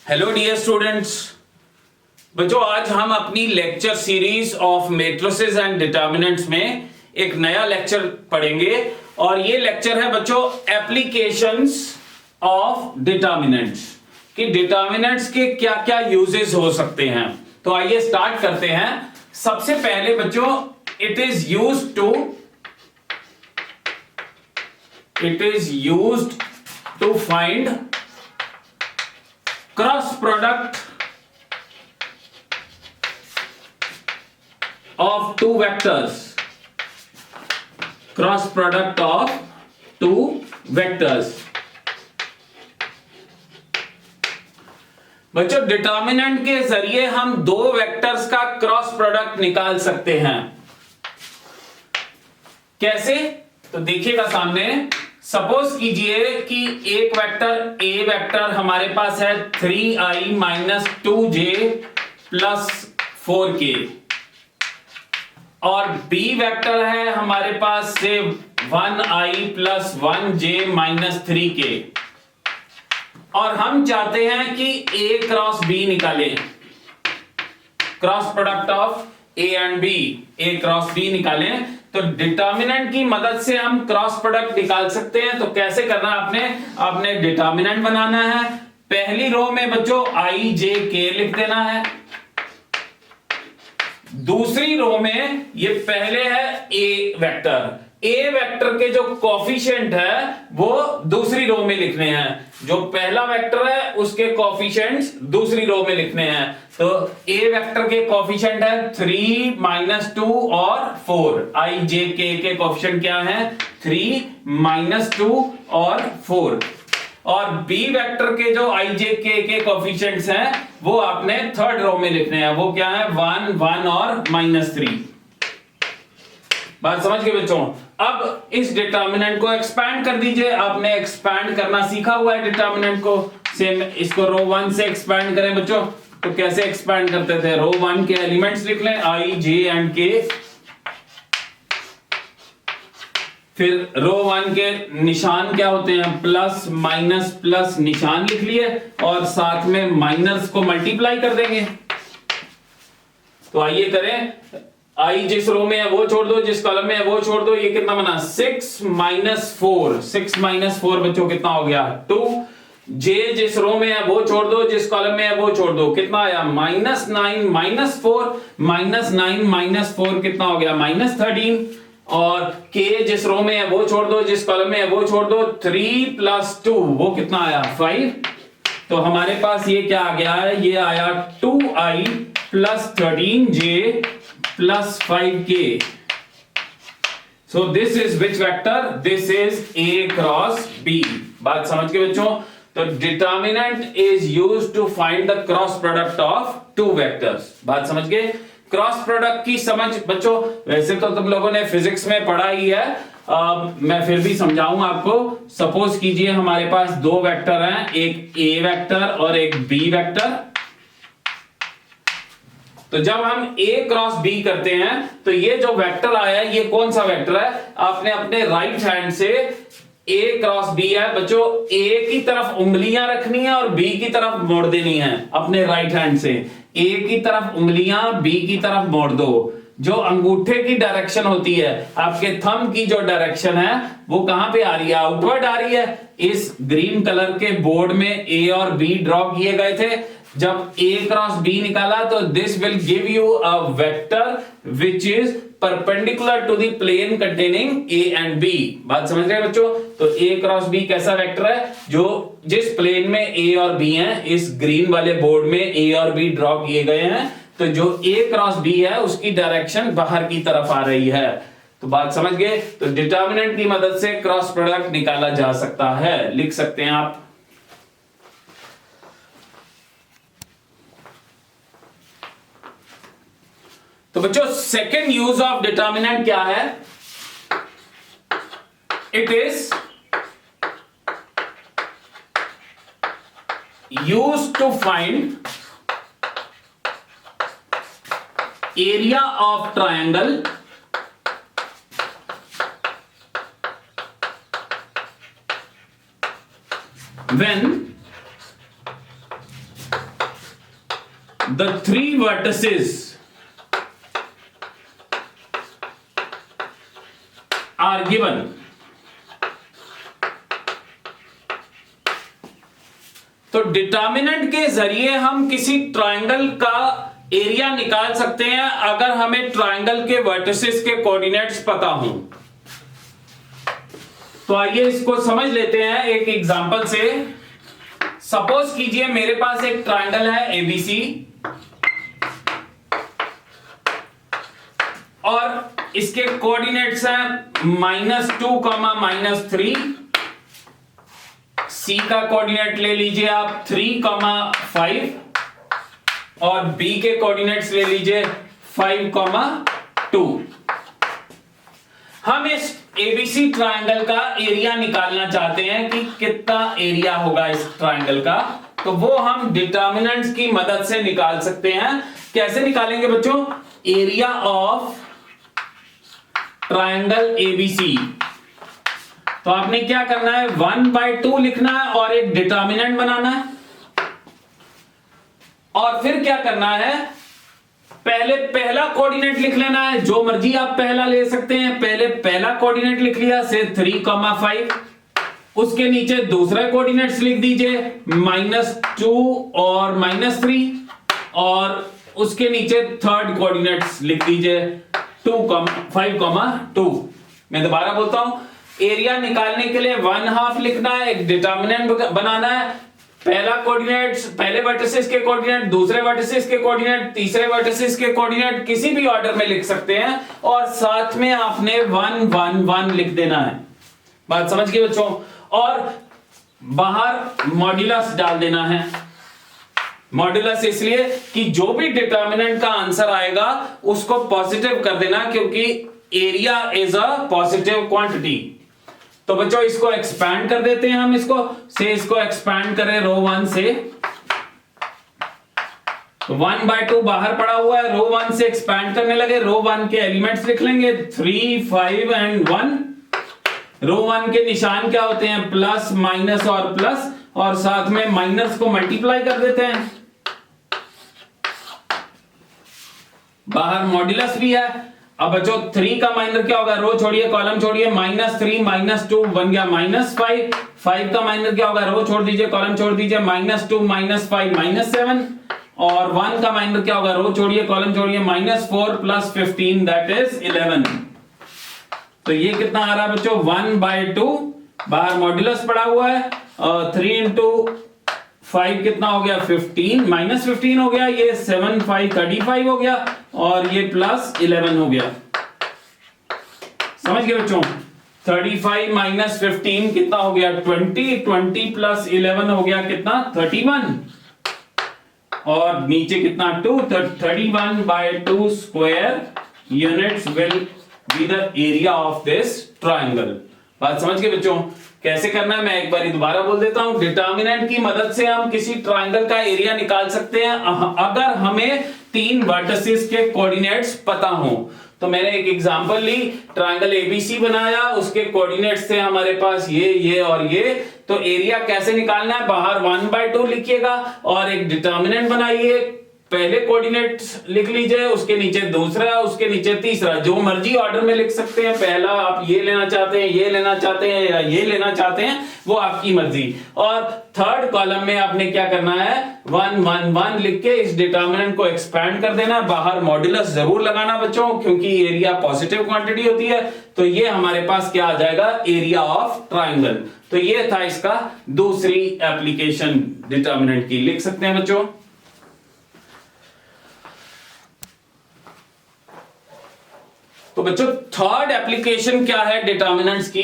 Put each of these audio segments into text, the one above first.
Hello dear students. बच्चों आज हम अपनी lecture series of matrices and determinants में एक नया लेक्चर पढ़ेंगे और ये लेक्चर है बच्चों एप्लीकेशंस ऑफ डिटर्मिनेंट्स कि डिटर्मिनेंट्स के क्या क्या यूजेस हो सकते हैं। तो आइए स्टार्ट करते हैं। सबसे पहले बच्चों it is used to find cross product of two vectors. Cross product of two vectors. बच्चों डिटर्मिनेंट के जरिए हम दो वेक्टर्स का क्रॉस प्रोडक्ट निकाल सकते हैं। कैसे? तो देखिएगा सामने। सपोज कीजिए कि एक वेक्टर ए वेक्टर हमारे पास है 3i minus 2j plus 4k और बी वेक्टर है हमारे पास से 1i plus 1j minus 3k और हम चाहते हैं कि a क्रॉस b निकालें। Cross product of a and b, a cross b निकालें। तो डिटर्मिनेंट की मदद से हम क्रॉस प्रोडक्ट निकाल सकते हैं। तो कैसे करना है? आपने डिटर्मिनेंट बनाना है। पहली रो में बच्चों i j k लिख देना है। दूसरी रो में ये पहले है ए वेक्टर के जो कोफिशिएंट है वो दूसरी रो में लिखने हैं। जो पहला वेक्टर है उसके कोफिशिएंट्स दूसरी रो में लिखने हैं। तो ए वेक्टर के कोफिशिएंट है 3 माइनस 2 और 4। आई जे के कोफिशिएंट क्या है? 3 माइनस 2 और 4। और बी वेक्टर के जो आई जे के कोफिशिएंट्स हैं वो आपने थर्ड रो में लिखने हैं। वो क्या है? 1 1 और -3। बात समझ गए बच्चों? अब इस डिटर्मिनेंट को एक्सपैंड कर दीजिए। आपने एक्सपैंड करना सीखा हुआ है डिटर्मिनेंट को। सेम इसको रो 1 से एक्सपैंड करें बच्चों। तो कैसे एक्सपैंड करते थे? रो 1 के एलिमेंट्स लिख लें आई जे एंड के, फिर रो 1 के निशान क्या होते हैं? प्लस माइनस प्लस निशान लिख लिए और साथ में माइनस को मल्टीप्लाई कर देंगे। तो आइए करें। आई जिस रो में है वो छोड़ दो, जिस कॉलम में है वो छोड़ दो। ये कितना बना? 6 माइनस 4। 6 माइनस 4 बच्चों कितना हो गया? 2। जे जिस रो में है वो छोड़ दो, जिस कॉलम में है वो छोड़ दो। कितना आया? -9 माइनस 4 माइनस 9 माइनस 4 कितना हो गया? -13। और k जिस रो में है वो छोड़ दो, जिस कॉलम में है वो छोड़ दो। 3 प्लस 2 वो कितना आया? 5। तो हमारे पास ये क्या आ गया है? ये आया 2i plus 13j plus 5k। So this is which vector? This is a cross b। बात समझ गए बच्चों? तो determinant is used to find the cross product of two vectors. बात समझ गए? क्रॉस प्रोडक्ट की समझ बच्चों वैसे तो तुम लोगों ने फिजिक्स में पढ़ा ही है। मैं फिर भी समझाऊंगा आपको। सपोज कीजिए हमारे पास दो वेक्टर हैं, एक ए वेक्टर और एक बी वेक्टर। तो जब हम ए क्रॉस बी करते हैं तो ये जो वेक्टर आया ये कौन सा वेक्टर है? आपने अपने राइट हैंड से ए क्रॉस बी है बच्चों, ए की तरफ उंगलियां रखनी है और बी की तरफ मोड़ देनी है। अपने राइट हैंड से ए की तरफ उंगलियां, बी की तरफ मोड़ दो। जो अंगूठे की डायरेक्शन होती है, आपके थंब की जो डायरेक्शन है वो कहां पे आ रही है? आउटवर्ड आ रही है। इस ग्रीन कलर के बोर्ड में ए और बी ड्रॉ किए गए थे। जब ए क्रॉस बी निकाला तो this will give you a vector which is perpendicular to the plane containing A and B. बात समझ रहे हैं बच्चों? तो ए क्रॉस बी कैसा वेक्टर है? जो जिस प्लेन में ए और बी हैं, इस ग्रीन वाले बोर्ड में ए और बी ड्रॉ किए गए हैं। तो जो ए क्रॉस बी है उसकी डायरेक्शन बाहर की तरफ आ रही है। तो बात समझ गए? तो डिटर्मिनेंट की मदद से क्रॉस प्रोडक्ट निकाला जा सकता है। लिख सकते हैं आप। तो बच्चों सेकेंड यूज ऑफ डिटर्मिनेंट क्या है? It is used to find area of triangle when the three vertices are given, तो डिटर्मिनेंट के जरिए हम किसी ट्रायंगल का एरिया निकाल सकते हैं अगर हमें ट्रायंगल के वर्टिसेस के कोऑर्डिनेट्स पता हो। तो आइए इसको समझ लेते हैं एक एग्जांपल से। सपोज कीजिए मेरे पास एक ट्रायंगल है एबीसी और इसके कोऑर्डिनेट्स हैं -2, -3। सी का कोऑर्डिनेट ले लीजिए आप 3, 5 और बी के कोऑर्डिनेट्स ले लीजिए 5, 2। हम इस एबीसी ट्रायंगल का एरिया निकालना चाहते हैं कि कितना एरिया होगा इस ट्रायंगल का, तो वो हम डिटर्मिनेंट्स की मदद से निकाल सकते हैं। कैसे निकालेंगे बच्चों? Area of triangle ABC. तो आपने क्या करना है, 1/2 लिखना है और एक डिटर्मिनेंट बनाना है। और फिर क्या करना है, पहले पहला कोऑर्डिनेट लिख लेना है, जो मर्जी आप पहला ले सकते हैं। पहले पहला कोऑर्डिनेट लिख लिया से 3, 5। उसके नीचे दूसरा कोऑर्डिनेट्स लिख दीजिए -2 और -3 और उसके नीचे थर्ड कोऑर्डिनेट्स लिख दीजिए 2, 5, 2। मैं दोबारा बोलता हूं, एरिया निकालने के लिए 1/2 लिखना है, एक डिटर्मिनेंट बनाना है। पहला कोऑर्डिनेट्स, पहले वर्टिसेस के कोऑर्डिनेट, दूसरे वर्टिसेस के कोऑर्डिनेट, तीसरे वर्टिसेस के कोऑर्डिनेट किसी भी ऑर्डर में लिख सकते हैं और साथ में आपने 1, 1, 1 लिख देना है। बात समझ गए बच्चों? और बाहर मॉड्यूलस डाल देना है। मॉड्यूलस इसलिए कि जो भी डिटर्मिनेंट का आंसर आएगा उसको पॉजिटिव कर देना, क्योंकि area is a positive quantity. तो बच्चों इसको एक्सपैंड कर देते हैं हम, इसको एक्सपैंड करें रो 1 से। 1/2 बाहर पड़ा हुआ है, रो 1 से एक्सपैंड करने लगे। रो 1 के एलिमेंट्स लिख लेंगे 3, 5 एंड 1। रो 1 के निशान क्या होते हैं, प्लस, माइनस और प्लस, और साथ में माइनस को मल्टीप्लाई कर देते हैं। बाहर मॉड्यूलस भी है। अब बच्चों 3 का माइनर क्या होगा, रो छोड़िए कॉलम छोड़िए, -3 -2 बन गया -5। 5 का माइनर क्या होगा, रो छोड़ दीजिए कॉलम छोड़ दीजिए, -2 -5 -7। और 1 का माइनर क्या होगा, रो छोड़िए कॉलम छोड़िए, -4 + 15 दैट इज 11। तो ये कितना आ रहा है बच्चों, 1/2। बाहर मॉड्यूलस पड़ा हुआ है, 3 × 5 कितना हो गया, 15, -15 हो गया, ये 7, 5 35 हो गया और ये +11 हो गया। समझ गए बच्चों? 35 - 15 कितना हो गया, 20, 20 + 11 हो गया कितना, 31। और नीचे कितना, 2, 31/2 square units will be the area of this triangle. बात समझ गए बच्चों? कैसे करना है मैं एक बार दोबारा बोल देता हूं। डिटर्मिनेंट की मदद से हम किसी ट्रायंगल का एरिया निकाल सकते हैं अगर हमें 3 वर्टिसेस के कोऑर्डिनेट्स पता हो। तो मैंने एक एग्जांपल ली, ट्रायंगल एबीसी बनाया, उसके कोऑर्डिनेट्स थे हमारे पास ये और ये। तो एरिया कैसे निकालना है, बाहर 1/2 लिखिएगा और एक डिटर्मिनेंट बनाइए। पहले कोऑर्डिनेट लिख लीजिए, उसके नीचे दूसरा, उसके नीचे तीसरा, जो मर्जी ऑर्डर में लिख सकते हैं। पहला आप ये लेना चाहते हैं, ये लेना चाहते हैं या ये लेना चाहते हैं, वो आपकी मर्जी। और थर्ड कॉलम में आपने क्या करना है, 1, 1, 1 लिख के इस डिटर्मिनेंट को एक्सपैंड कर देना। बाहर मॉड्यूलस जरूर लगाना बच्चों, क्योंकि एरिया पॉजिटिव क्वांटिटी होती है। तो ये हमारे पास क्या आ जाएगा, एरिया ऑफ ट्राइंगल। तो ये था इसका दूसरी एप्लीकेशन डिटर्मिनेंट की, लिख सकते हैं बच्चों। तो बच्चों थर्ड एप्लीकेशन क्या है डिटर्मिनेंट्स की,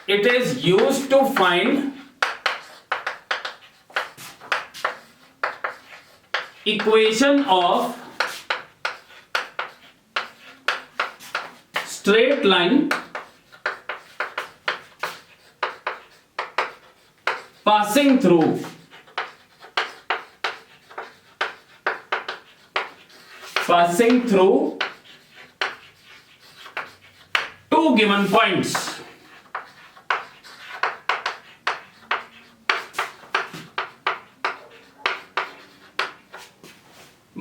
it is used to find equation of straight line passing through two given points.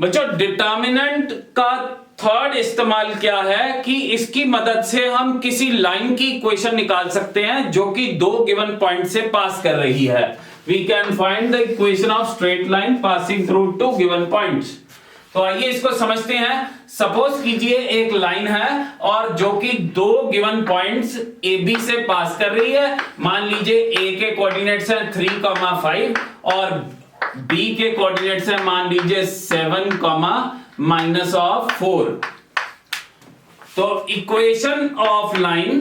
बच्चों डिटर्मिनेंट का थर्ड इस्तेमाल क्या है कि इसकी मदद से हम किसी लाइन की इक्वेशन निकाल सकते हैं जो कि दो गिवन पॉइंट से पास कर रही है। We can find the equation of straight line passing through two given points. तो आइए इसको समझते हैं। सपोज कीजिए एक लाइन है और जो कि दो गिवन पॉइंट्स ए बी से पास कर रही है। मान लीजिए ए के कोऑर्डिनेट्स हैं 3, 5 और बी के कोऑर्डिनेट्स हैं मान लीजिए 7, -4। तो equation of line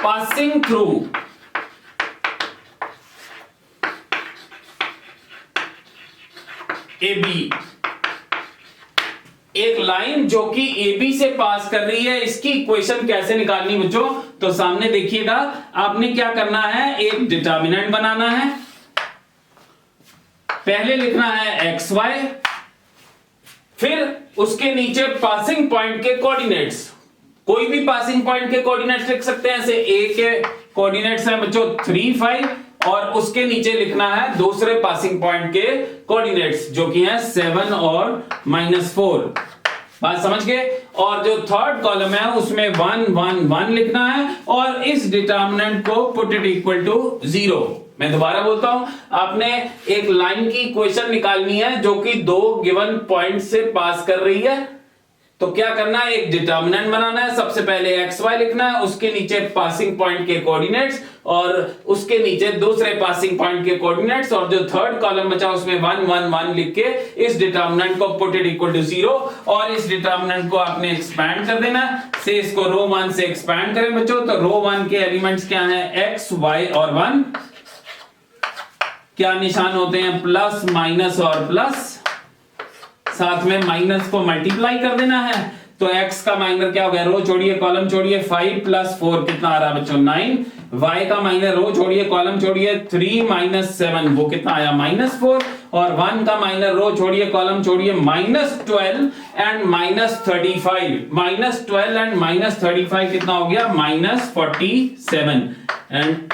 passing through A B, एक लाइन जो कि ए बी से पास कर रही है, इसकी इक्वेशन कैसे निकालनी बच्चों? तो सामने देखिएगा, आपने क्या करना है, एक डिटर्मिनेंट बनाना है। पहले लिखना है एक्स वाई, फिर उसके नीचे पासिंग पॉइंट के कोऑर्डिनेट्स, कोई भी पासिंग पॉइंट के कोऑर्डिनेट्स लिख सकते हैं। जैसे ए के कोऑर्डिनेट्स हैं बच्चों 3, 5 और उसके नीचे लिखना है दूसरे पासिंग पॉइंट के कोऑर्डिनेट्स जो कि हैं 7 और -4। बात समझ गए? और जो थर्ड कॉलम है उसमें 1, 1, 1 लिखना है और इस डिटर्मिनेंट को पुट इट इक्वल टू 0। मैं दोबारा बोलता हूं, आपने एक लाइन की इक्वेशन निकालनी है जो कि दो गिवन पॉइंट से पास कर रही है। तो क्या करना है, एक डिटर्मिनेंट बनाना है। सबसे पहले एक्स वाई लिखना है, उसके नीचे पासिंग पॉइंट के कोऑर्डिनेट्स और उसके नीचे दूसरे पासिंग पॉइंट के कोऑर्डिनेट्स और जो थर्ड कॉलम बचा उसमें 1, 1, 1 लिख के इस डिटर्मिनेंट को पुट इट इक्वल टू 0 और इस डिटर्मिनेंट को आपने एक्सपैंड कर देना से इसको रो 1 से एक्सपैंड करें बच्चों। तो रो 1 के एलिमेंट्स क्या हैं, एक्स वाई और 1। क्या निशान होते हैं, प्लस माइनस और प्लस, साथ में माइनस को मल्टीप्लाई कर देना है। तो x का माइनर क्या हो गया, रो छोड़िए कॉलम छोड़िए, 5 + 4 कितना आ रहा है बच्चों 9। y का माइनर रो छोड़िए कॉलम छोड़िए, 3 - 7 वो कितना आया -4 और 1 का माइनर रो छोड़िए कॉलम छोड़िए, -12 एंड -35, -12 एंड -35 कितना हो गया, -47 and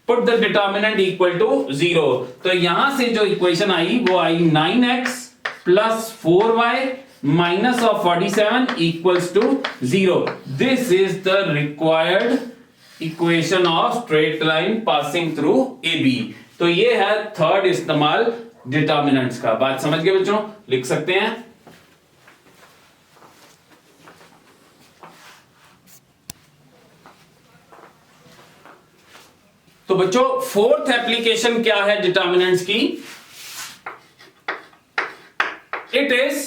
put the determinant equal to 0। तो यहां से जो इक्वेशन आई वो आई 9x + 4y -47 = 0। This is the required equation of straight line passing through AB। तो ये है थर्ड इस्तेमाल डिटर्मिनेंट्स का। बात समझ गए बच्चों? लिख सकते हैं। तो बच्चों फोर्थ एप्लीकेशन क्या है डिटर्मिनेंट्स की? It is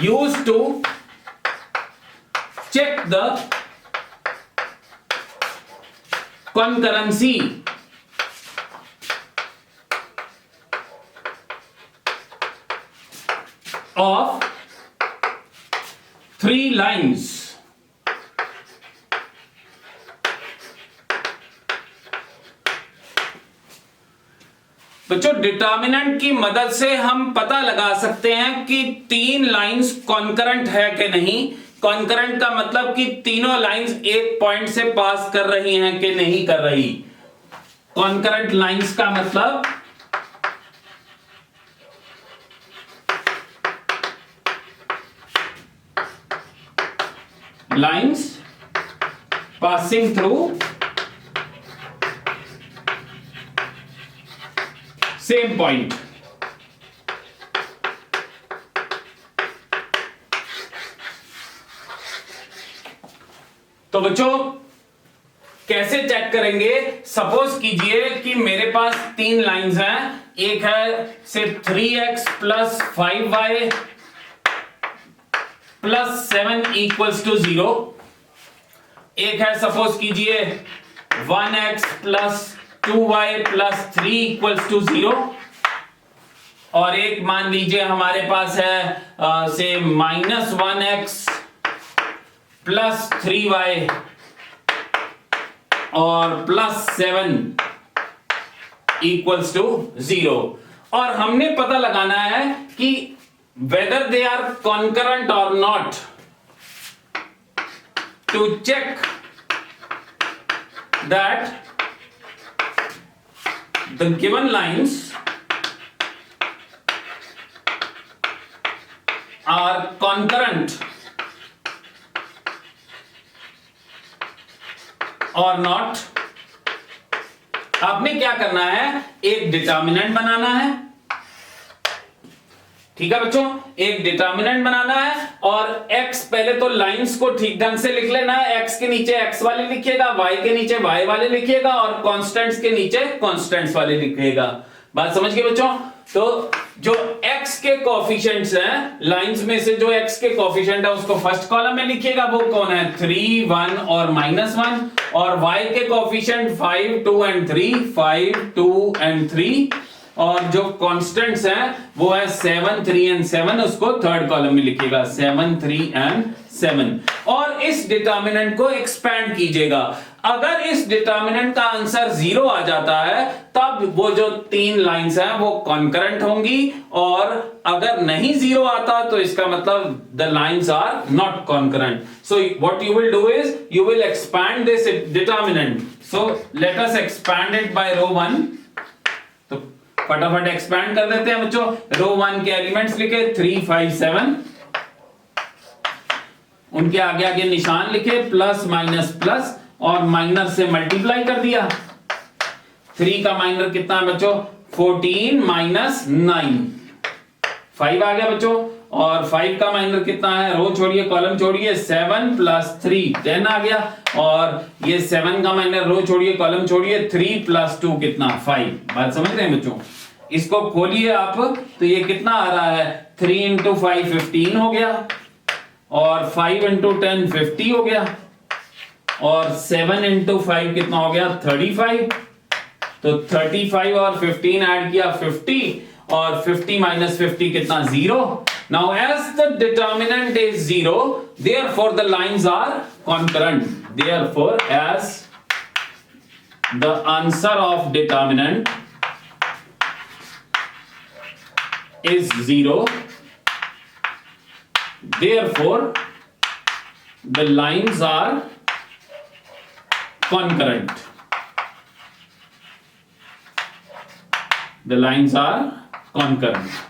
used to check the concurrency of three lines बच्चों डिटर्मिनेंट की मदद से हम पता लगा सकते हैं कि तीन लाइंस कॉन्करेंट है कि नहीं। कॉन्करेंट का मतलब कि तीनों लाइंस एक पॉइंट से पास कर रही हैं कि नहीं कर रही। कॉन्करेंट लाइंस का मतलब lines passing through same point. तो बच्चों कैसे चेक करेंगे? सपोज कीजिए कि मेरे पास तीन लाइंस हैं। एक है सिर्फ 3x + 5y + 7 = 0। एक है सपोज कीजिए 1x + 2y + 3 = 0 और एक मान लीजिए हमारे पास है से -1x + 3y और +7 = 0 और हमने पता लगाना है कि whether they are concurrent or not to check that the given lines are concurrent or not, आपने क्या करना है, एक डिटर्मिनेंट बनाना है। ठीक है बच्चों, एक डिटर्मिनेंट बनाना है और x पहले तो लाइंस को ठीक ढंग से लिख लेना है। x के नीचे x वाले लिखिएगा, y के नीचे y वाले लिखिएगा और कांस्टेंट्स के नीचे कांस्टेंट्स वाले लिखिएगा। बात समझ गए बच्चों? तो जो x के कोएफिशिएंट्स हैं, लाइंस में से जो x के कोएफिशिएंट है उसको फर्स्ट कॉलम में लिखिएगा, वो कौन है, 3, 1 और -1। और y के कोएफिशिएंट 5, 2 एंड 3, 5, 2 एंड 3। और जो कांस्टेंट्स हैं वो है 7, 3 एंड 7, उसको थर्ड कॉलम में लिखिएगा, 7, 3 एंड 7। और इस डिटर्मिनेंट को एक्सपैंड कीजिएगा। अगर इस डिटर्मिनेंट का आंसर 0 आ जाता है तब वो जो 3 लाइंस हैं वो कॉन्करेंट होंगी, और अगर नहीं 0 आता तो इसका मतलब the lines are not concurrent. So what you will do is you will expand this determinant. So let us expand it by row 1। तो फटाफट एक्सपैंड कर देते हैं बच्चों। रो 1 के एलिमेंट्स लिखे 3, 5, 7, उनके आगे आगे निशान लिखे प्लस माइनस प्लस, और माइनर से मल्टीप्लाई कर दिया। 3 का माइनर कितना है बच्चों, 14 माइनस 9, 5 आ गया बच्चों। और 5 का माइनर कितना है, रो छोड़िए कॉलम छोड़िए, 7 प्लस 3 10 आ गया। और ये 7 का माइनर रो छोड़िए कॉलम छोड़िए, 3 प्लस 2 कितना, 5। बात समझ रहे हैं बच्चों? इसको खोलिए आप तो ये कितना आ रहा है, 3 इंटू 5 15 हो गया, और 5 इंटू 10 50 हो गया, और 7 इंटू 5 कितना हो गया, 35। तो 35 और 15 ऐड किया 50, और 50 माइनस 50 कितना, 0। Now as the determinant is 0, therefore the lines are concurrent. Therefore as the answer of determinant is 0, therefore the lines are concurrent. The lines are concurrent.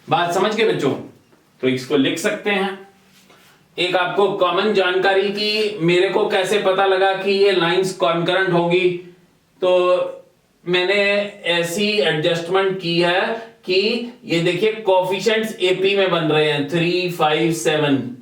बात समझ गए बच्चों? तो इसको लिख सकते हैं। एक आपको कॉमन जानकारी की मेरे को कैसे पता लगा कि ये लाइंस कॉन्करेंट होगी, तो मैंने ऐसी एडजस्टमेंट की है कि ये देखिए कोएफिशिएंट्स एपी में बन रहे हैं, 3, 5, 7।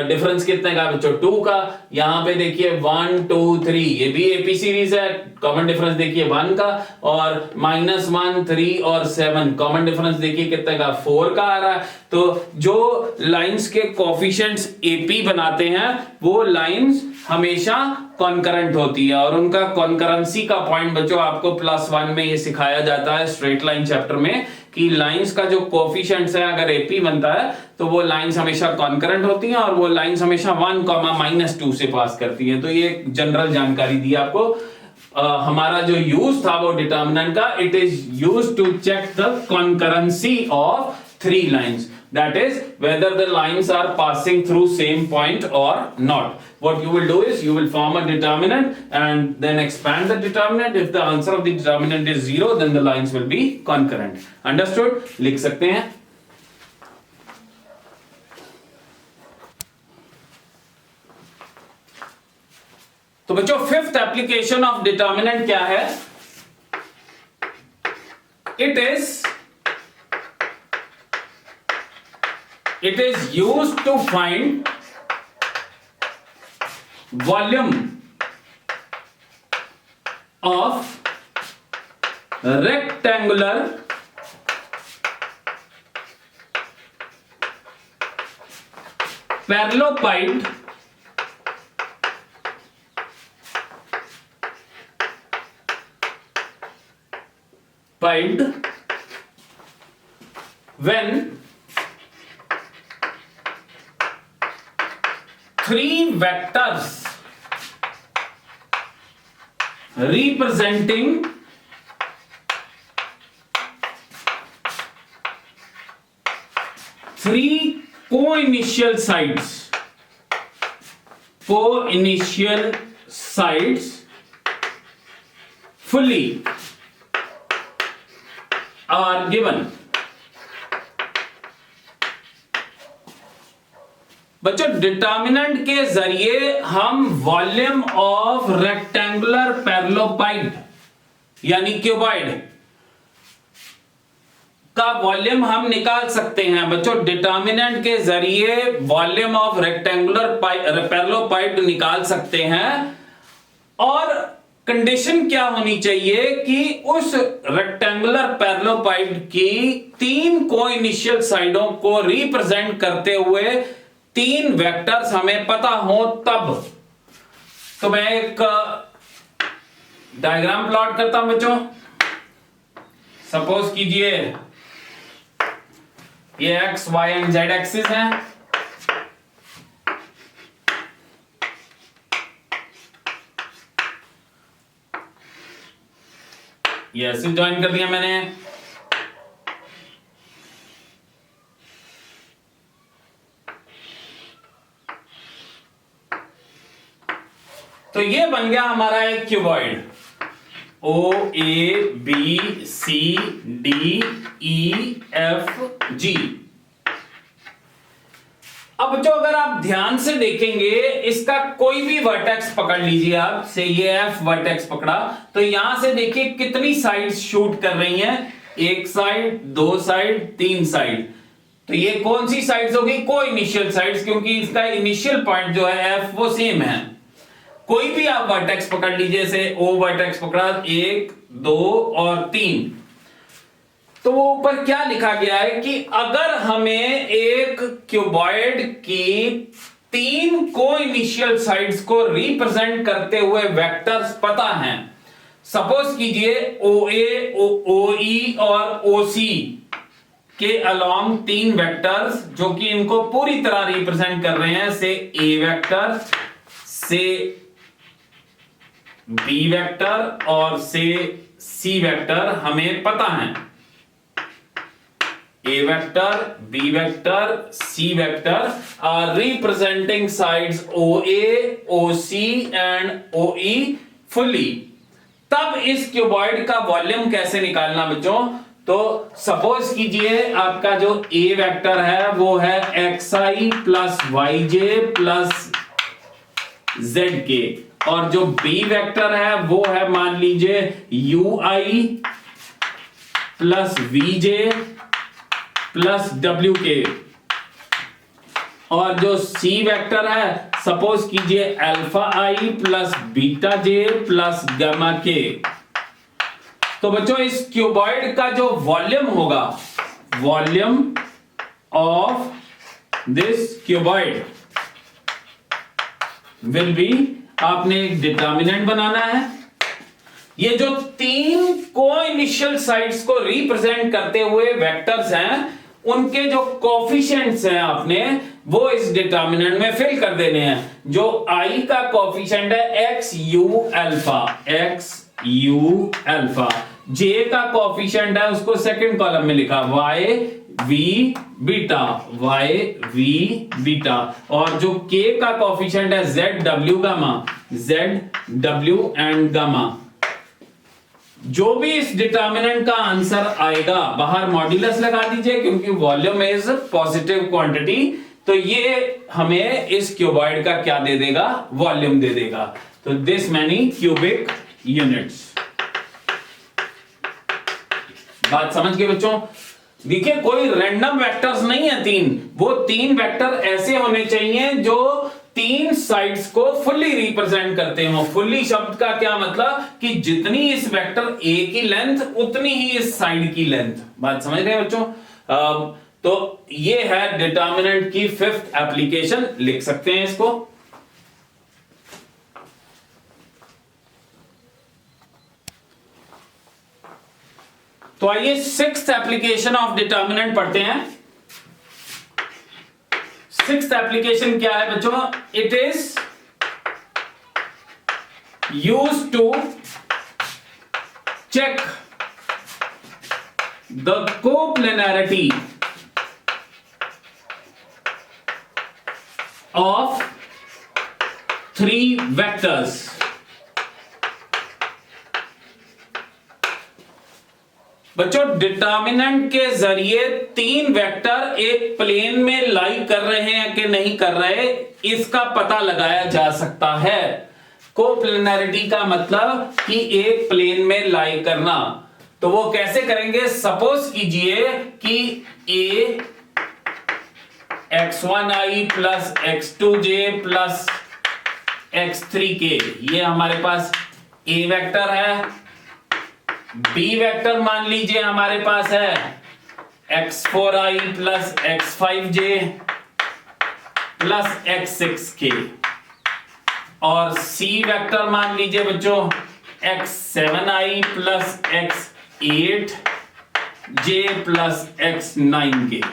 डिफरेंस कितने का बच्चों, 2 का। यहां पे देखिए 1, 2, 3, ये भी एपी सीरीज है। कॉमन डिफरेंस देखिए 1 का, और -1, 3 और 7 कॉमन डिफरेंस देखिए कितने का, 4 का आ रहा है। तो जो लाइंस के कोएफिशिएंट्स एपी बनाते हैं वो लाइंस हमेशा कॉन्करेंट होती है, और उनका कॉन्करेंसी का पॉइंट बच्चों आपको +1 में ये सिखाया जाता है स्ट्रेट लाइन चैप्टर में, कि लाइंस का जो कोएफिशिएंट्स है अगर एपी बनता है तो वो लाइंस हमेशा कॉन्करेंट होती हैं, और वो लाइंस हमेशा 1, -2 से पास करती हैं। तो ये एक जनरल जानकारी दी आपको। हमारा जो यूज था वो डिटर्मिनेंट का, it is used to check the concurrency of 3 lines, that is whether the lines are passing through same point or not. What you will do is you will form a determinant and then expand the determinant. If the answer of the determinant is 0, then the lines will be concurrent. Understood? लिख सकते हैं। तो बच्चों fifth application of determinant क्या है? It is used to find volume of rectangular parallelopiped when 3 vectors representing three co-initial sides fully are given. बच्चों determinant के जरिए हम वॉल्यूम ऑफ रेक्टेंगुलर पैरेललोपाइड यानी क्यूबॉइड का वॉल्यूम हम निकाल सकते हैं। बच्चों डिटर्मिनेंट के जरिए वॉल्यूम ऑफ रेक्टेंगुलर पैरेललोपाइड निकाल सकते हैं और कंडीशन क्या होनी चाहिए कि उस रेक्टेंगुलर पैरेललोपाइड की तीन कोइनिशियल साइडों को रिप्रेजेंट करते हुए तीन वेक्टर्स हमें पता हो तब। तो मैं एक डायग्राम प्लॉट करता हूं बच्चों। सपोज कीजिए ये X Y and Z axis है, ये ऐसे ज्वाइन कर दिया मैंने। तो ये बन गया हमारा एक cuboid O A B C D E F G. अब जो अगर आप ध्यान से देखेंगे इसका कोई भी वर्टेक्स पकड़ लीजिए आप, से ये एफ वर्टेक्स पकड़ा तो यहां से देखिए कितनी साइड्स शूट कर रही हैं, एक साइड, दो साइड, तीन साइड। तो ये कौन सी साइड्स होगी? कोइनिशियल साइड्स, क्योंकि इसका इनिशियल पॉइंट जो है एफ वो सेम है। कोई भी आप वर्टेक्स पकड़ लीजिए, जैसे ओ वर्टेक्स पकड़ा, एक, दो और तीन। तो वो ऊपर क्या लिखा गया है कि अगर हमें एक क्यूबॉइड की तीन कोइनिशियल साइड्स को रिप्रेजेंट करते हुए वेक्टर्स पता हैं, सपोज कीजिए ओ ए, ओ ई और ओ सी के अलोंग तीन वेक्टर्स जो कि इनको पूरी तरह रिप्रेजेंट कर रहे हैं, से ए वेक्टर, से बी वेक्टर और से सी वेक्टर हमें पता है। A vector, B vector, C vector are representing sides O A, O C and O E fully. तब इस क्यूबॉइड का वॉल्यूम कैसे निकालना बच्चों? तो सपोज कीजिए आपका जो ए वेक्टर है वो है एक्स आई प्लस वाई जे प्लस जेड के, और जो बी वेक्टर है वो है मान लीजिए U I plus V J plus W K, और जो सी वेक्टर है सपोज कीजिए alpha I plus beta J plus gamma K. तो बच्चों इस क्यूबॉइड का जो वॉल्यूम होगा, volume of this cuboid will be, आपने एक डिटर्मिनेंट बनाना है। ये जो तीन कोइनिशियल साइड्स को रिप्रेजेंट करते हुए वेक्टर्स हैं उनके जो कोफिशिएंट्स हैं आपने वो इस डिटर्मिनेंट में फिल कर देने हैं। जो आई का कोफिशिएंट है X U alpha, X U alpha. J का कोफिशिएंट है उसको सेकंड कॉलम में लिखा Y V beta, Y V beta. और जो के का कोफिशिएंट है Z W gamma, Z W and gamma. जो भी इस डिटर्मिनेंट का आंसर आएगा बाहर मॉड्यूलस लगा दीजिए क्योंकि वॉल्यूम इज पॉजिटिव क्वांटिटी। तो ये हमें इस क्यूबॉइड का क्या दे देगा? वॉल्यूम दे देगा। तो दिस मैनी क्यूबिक यूनिट्स। बात समझ गए बच्चों? देखिए कोई रैंडम वेक्टर्स नहीं है तीन, वो तीन वेक्टर ऐसे होने चाहिए जो तीन साइड्स को फुल्ली रिप्रेजेंट करते हो। फुल्ली शब्द का क्या मतलब कि जितनी इस वेक्टर ए की लेंथ उतनी ही इस साइड की लेंथ। बात समझ रहे हैं बच्चों? तो ये है डिटर्मिनेंट की फिफ्थ एप्लीकेशन, लिख सकते हैं इसको। तो आइए सिक्स्थ एप्लीकेशन ऑफ डिटर्मिनेंट पढ़ते हैं। सिक्स्थ एप्लीकेशन क्या है बच्चों? It is used to check the coplanarity of three vectors. बच्चों डिटर्मिनेंट के जरिए तीन वेक्टर एक प्लेन में लाई कर रहे हैं कि नहीं कर रहे, इसका पता लगाया जा सकता है। कोप्लेनरिटी का मतलब कि एक प्लेन में लाई करना। तो वो कैसे करेंगे? सपोज कीजिए कि a x1i plus x2j plus x3k, ये हमारे पास a वेक्टर है। b वेक्टर मान लीजिए हमारे पास है x4i plus x5j plus x6k, और c वेक्टर मान लीजिए बच्चों x7i plus x8j plus x9k।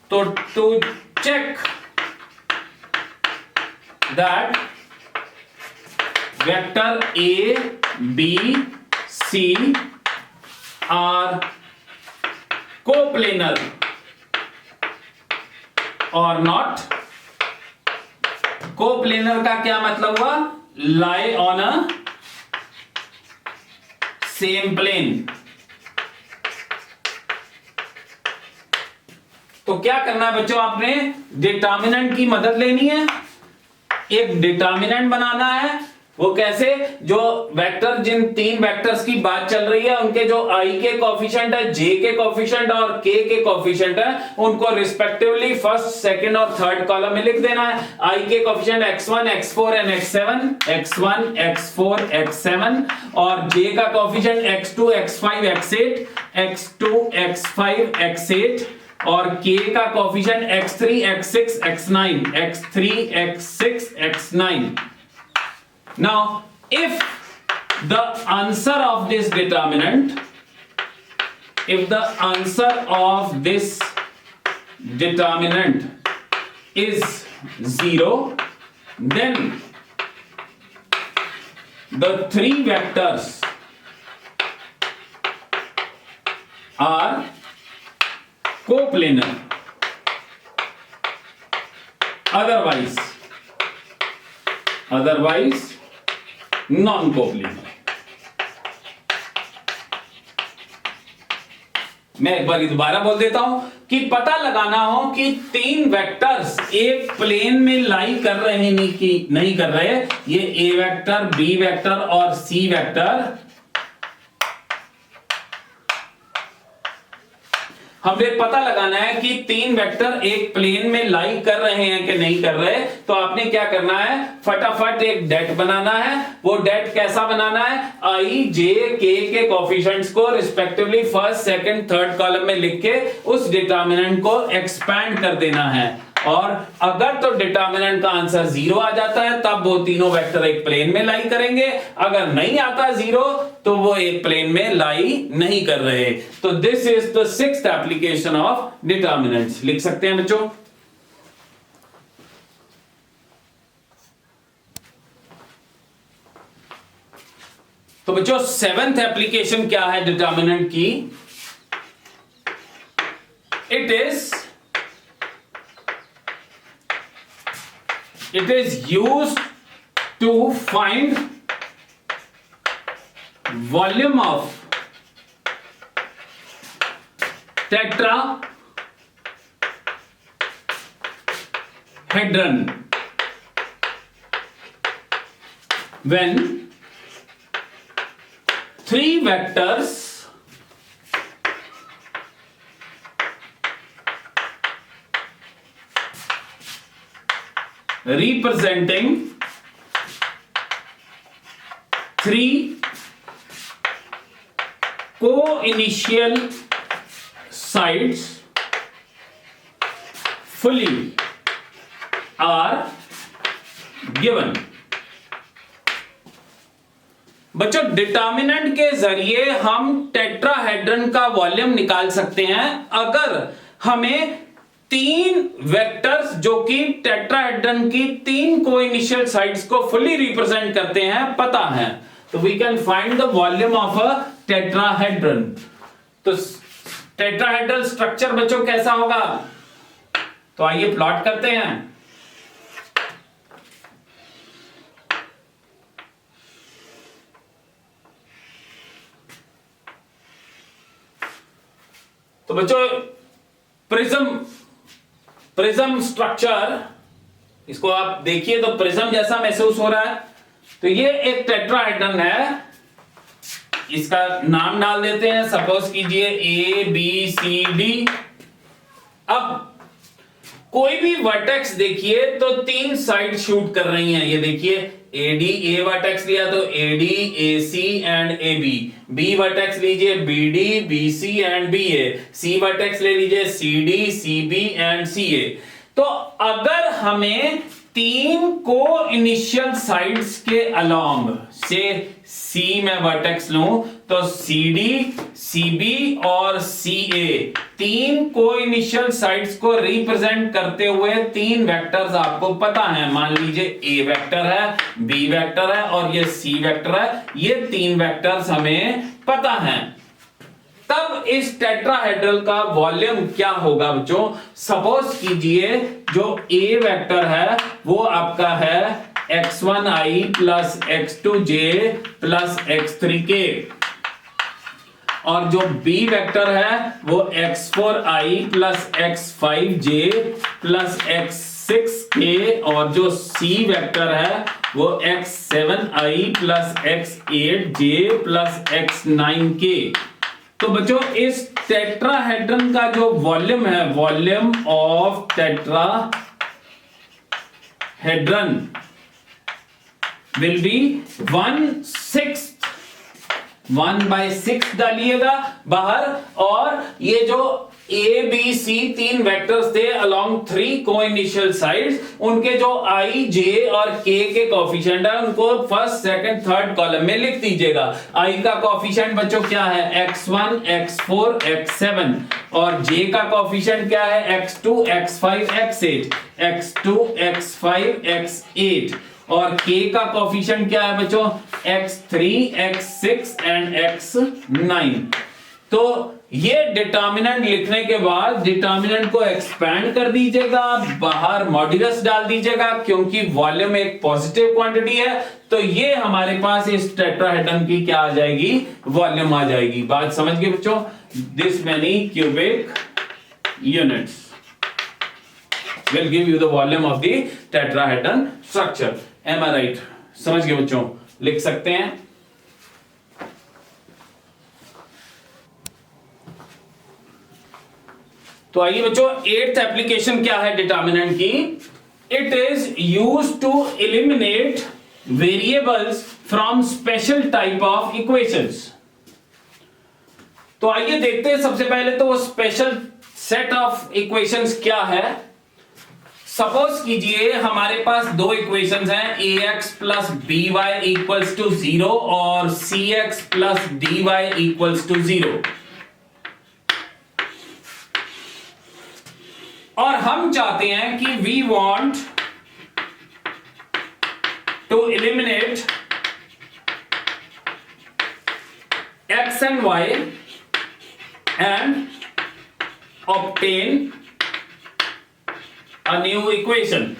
तो to check that vector a b c are coplanar or not, coplanar का क्या मतलब हुआ? Lie on a same plane. तो क्या करना है बच्चों? आपने डिटर्मिनेंट की मदद लेनी है, एक डिटर्मिनेंट बनाना है। वो कैसे? जो वेक्टर, जिन तीन वेक्टर्स की बात चल रही है, उनके जो i के कोफिशिएंट है, j के कोफिशिएंट और k के कोफिशिएंट है, उनको रिस्पेक्टिवली फर्स्ट, सेकंड और थर्ड कॉलम में लिख देना है। i के coefficient x1, x4 and x7, x1, x4, x7, और j का coefficient x2, x5, x8, x2, x5, x8, और k का coefficient x3, x6, x9, x3, x6, x9। Now, if the answer of this determinant, if the answer of this determinant is 0, then the three vectors are coplanar. Otherwise non coplanar. मैं एक बार दोबारा बोल देता हूं कि पता लगाना हो कि तीन वेक्टर्स एक प्लेन में लाई कर रहे हैं नहीं कर रहे, ये ए वेक्टर, बी वेक्टर और सी वेक्टर, हमें पता लगाना है कि तीन वेक्टर एक प्लेन में लाई कर रहे हैं कि नहीं कर रहे। तो आपने क्या करना है? फटाफट एक डेट बनाना है। वो डेट कैसा बनाना है? i, j, k के कोफिशिएंट्स को respectively first, second, third column में लिख के उस डिटर्मिनेंट को एक्सपैंड कर देना है। और अगर तो डिटर्मिनेंट का आंसर 0 आ जाता है, तब वो तीनों वेक्टर एक प्लेन में लाई करेंगे। अगर नहीं आता 0, तो वो एक प्लेन में लाई नहीं कर रहे। तो this is the sixth application of determinants. लिख सकते हैं बच्चों। तो बच्चों सेवेंथ एप्लीकेशन क्या है डिटर्मिनेंट की? It is used to find volume of tetrahedron when three vectors representing three co-initial sides fully are given। बच्चों डिटर्मिनेंट के जरिए हम टेट्राहेड्रन का वॉल्यूम निकाल सकते हैं अगर हमें तीन वेक्टर्स जो कि टेट्राहेड्रन की तीन कोइनिशियल साइड्स को फुली रिप्रेजेंट करते हैं पता है। तो we can find the volume of a tetrahedron. तो टेट्राहेड्रल स्ट्रक्चर बच्चों कैसा होगा? तो आइए प्लॉट करते हैं। तो बच्चों प्रिज्म स्ट्रक्चर, इसको आप देखिए तो प्रिज्म जैसा महसूस हो रहा है। तो ये एक टेट्राहेड्रन है, इसका नाम डाल देते हैं, सपोज कीजिए ए बी सी डी। अब कोई भी वर्टेक्स देखिए तो 3 साइड शूट कर रही हैं। ये देखिए एडी, ए वर्टेक्स लिया तो AD, AC and AB. B vertex लीजिए BD, BC and BA. C vertex ले लीजिए सीडी, सीबी एंड सीए। तो अगर हमें 3 को इनिशियल साइड्स के अलोंग से सी में वर्टेक्स लूं तो सीडी, सीबी और सीए 3 को इनिशियल साइड्स को रिप्रेजेंट करते हुए 3 वेक्टर्स आपको पता है। मान लीजिए ए वेक्टर है, बी वेक्टर है और ये सी वेक्टर है। ये 3 वेक्टर्स हमें पता है। तब इस टेट्राहेड्रल का वॉल्यूम क्या होगा बच्चों? सपोज कीजिए जो ए वेक्टर है वो आपका है x1i plus x2j plus x3k, और जो बी वेक्टर है वो x4i plus x5j plus x6k, और जो सी वेक्टर है वो x7i plus x8j plus x9k। तो बच्चों इस टेट्राहेड्रन का जो वॉल्यूम है, volume of tetrahedron will be 1/6 डालिएगा बाहर। और ये जो ए बी सी 3 वेक्टर्स थे अलोंग 3 कोइनिशियल साइड्स, उनके जो आई जे और के कोएफिशिएंट है उनको फर्स्ट सेकंड थर्ड कॉलम में लिख दीजिएगा। आई का कोएफिशिएंट बच्चों क्या है? x1 x4 x7, और जे का कोएफिशिएंट क्या है? x2 x5 x8, x2 x5 x8, और k का कोएफिशिएंट क्या है बच्चों? x3 x6 and x9। तो ये डिटर्मिनेंट लिखने के बाद डिटर्मिनेंट को एक्सपैंड कर दीजिएगा, बाहर मॉड्यूलस डाल दीजिएगा, क्योंकि वॉल्यूम एक पॉजिटिव क्वांटिटी है। तो ये हमारे पास इस टेट्राहेड्रन की क्या आ जाएगी? वॉल्यूम आ जाएगी। बात समझ गए बच्चों? This many cubic units will give you the volume of the tetrahedron structure. Am I right? समझ गए बच्चों? लिख सकते हैं। तो आइए बच्चों 8th एप्लीकेशन क्या है डिटर्मिनेंट की? It is used to eliminate variables from special type of equations. तो आइए देखते हैं सबसे पहले तो वो स्पेशल सेट ऑफ इक्वेशंस क्या है। सपोज कीजिए हमारे पास 2 इक्वेशंस हैं, ax plus by equals to 0 और cx plus dy equals to 0, और हम चाहते हैं कि we want to eliminate x and y and obtain a new equation.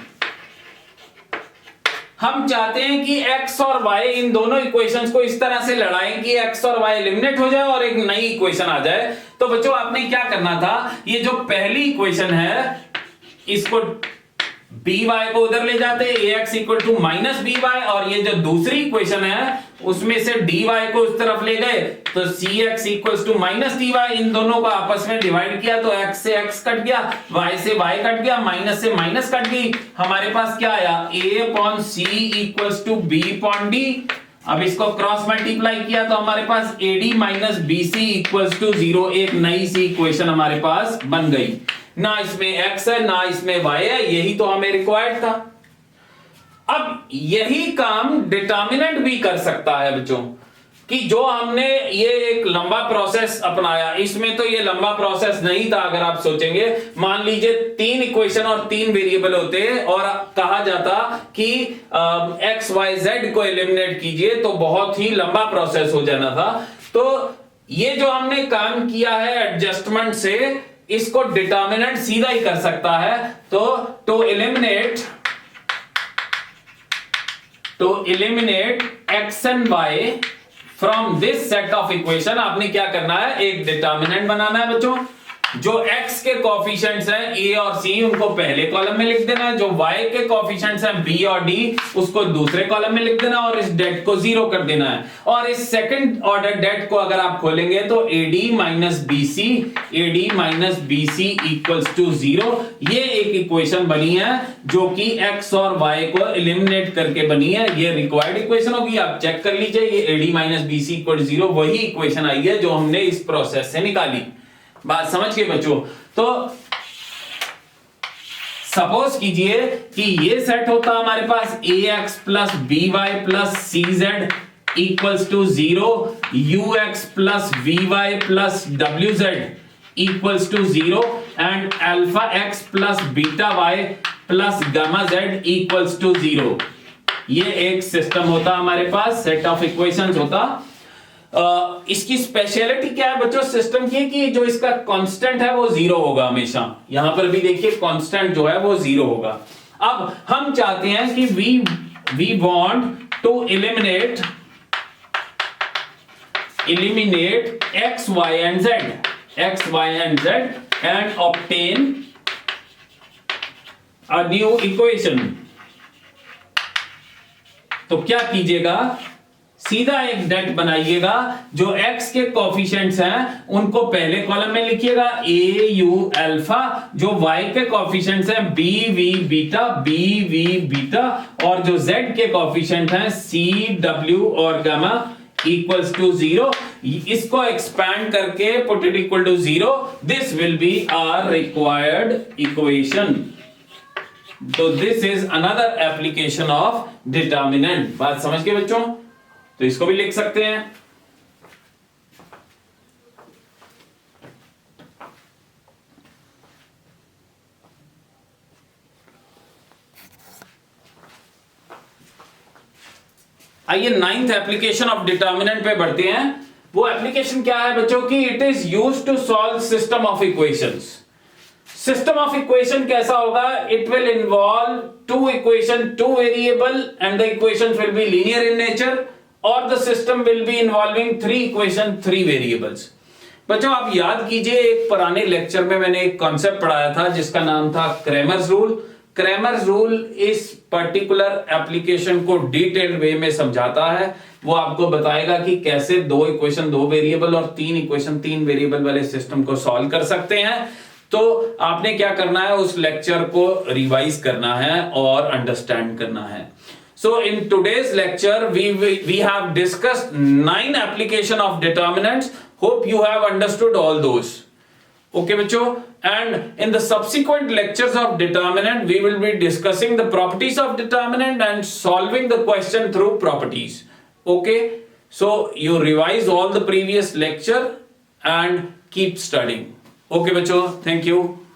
हम चाहते हैं कि x और y इन दोनों इक्वेशंस को इस तरह से लड़ाएं कि x और y एलिमिनेट हो जाए और एक नई इक्वेशन आ जाए। तो बच्चों आपने क्या करना था? ये जो पहली इक्वेशन है इसको by को उधर ले जाते, ax equal to minus by, और ये जो दूसरी इक्वेशन है उसमें से dy को उस तरफ ले गए तो cx equal to minus dy, इन दोनों को आपस में डिवाइड किया तो x से x कट गया, y से y कट गया, माइनस से माइनस कट गई। हमारे पास क्या आया? a upon c equal to b upon d। अब इसको क्रॉस मल्टीप्लाई किया तो हमारे पास AD minus BC equals to 0, एक नई सी इक्वेशन हमारे पास बन गई। ना इसमें x है ना इसमें y है, यही तो हमें रिक्वायर्ड था। अब यही काम डिटर्मिनेंट भी कर सकता है बच्चों, कि जो हमने ये एक लंबा प्रोसेस अपनाया, इसमें तो ये लंबा प्रोसेस नहीं था। अगर आप सोचेंगे, मान लीजिए 3 इक्वेशन और 3 वेरिएबल होते और कहा जाता कि x y z को एलिमिनेट कीजिए, तो बहुत ही लंबा प्रोसेस हो जाना था। तो ये जो हमने काम किया है एडजस्टमेंट से, इसको डिटर्मिनेंट सीधा ही कर सकता है। तो to eliminate x and y from this set of equation आपने क्या करना है? एक डिटर्मिनेंट बनाना है बच्चों। जो x के कोफिशिएंट्स हैं a और c उनको पहले कॉलम में लिख देना है, जो y के कोफिशिएंट्स हैं b और d उसको दूसरे कॉलम में लिख देना और इस डेट को 0 कर देना है। और इस सेकंड ऑर्डर डेट को अगर आप खोलेंगे तो AD minus BC equals to 0। ये एक इक्वेशन बनी है जो कि x और y को एलिमिनेट करके बनी है। ये रिक्वायर्ड इक्वेशन होगी, आप चेक कर लीजिए। ये AD माइनस BC इक्वल 0 वही इक्वेशन आई है जो हमने इस प्रोसेस से निकाली। बात समझ गए बच्चों? तो सपोज कीजिए कि ये सेट होता हमारे पास ax plus by plus cz equals to 0, ux plus vy plus wz equals to 0 and alpha x plus beta y plus gamma z equals to 0। ये एक सिस्टम होता हमारे पास, सेट ऑफ इक्वेशंस होता। इसकी स्पेशलिटी क्या है बच्चों सिस्टम की, कि जो इसका कांस्टेंट है वो 0 होगा हमेशा। यहां पर भी देखिए कांस्टेंट जो है वो 0 होगा। अब हम चाहते हैं कि we want to eliminate x y and z and obtain a new equation। तो क्या कीजिएगा, सीधा एक डेट बनाइएगा, जो x के कोफिशिएंट्स हैं उनको पहले कॉलम में लिखिएगा a u अल्फा, जो y के कोफिशिएंट्स हैं b v बीटा, और जो z के कोफिशिएंट हैं c w और गामा इक्वल्स टू 0। इसको एक्सपैंड करके put it equal to 0, this will be our required equation. तो this is another application of determinant. बात समझ गए बच्चों? तो इसको भी लिख सकते हैं। आइए नाइन्थ एप्लीकेशन ऑफ डिटर्मिनेंट पे बढ़ते हैं। वो एप्लीकेशन क्या है बच्चों की, it is used to solve system of equations. System of equation कैसा होगा, it will involve two equation, two variable and the equations will be linear in nature, और the system will be involving 3 equation 3 variables. बच्चों आप याद कीजिए, एक पुराने lecture में मैंने एक कॉन्सेप्ट पढ़ाया था जिसका नाम था क्रैमर्स रूल। क्रैमर्स रूल इस पर्टिकुलर एप्लीकेशन को डिटेल्ड वे में समझाता है। वो आपको बताएगा कि कैसे 2 इक्वेशन 2 वेरिएबल और 3 इक्वेशन 3 वेरिएबल वाले सिस्टम को सॉल्व कर सकते हैं। तो आपने क्या करना है, उस लेक्चर को रिवाइज करना है और अंडरस्टैंड करना है। So in today's lecture we have discussed 9 application of determinants. Hope you have understood all those. Okay बच्चों, and in the subsequent lectures of determinant we will be discussing the properties of determinant and solving the question through properties. Okay, so you revise all the previous lecture and keep studying. Okay बच्चों, thank you.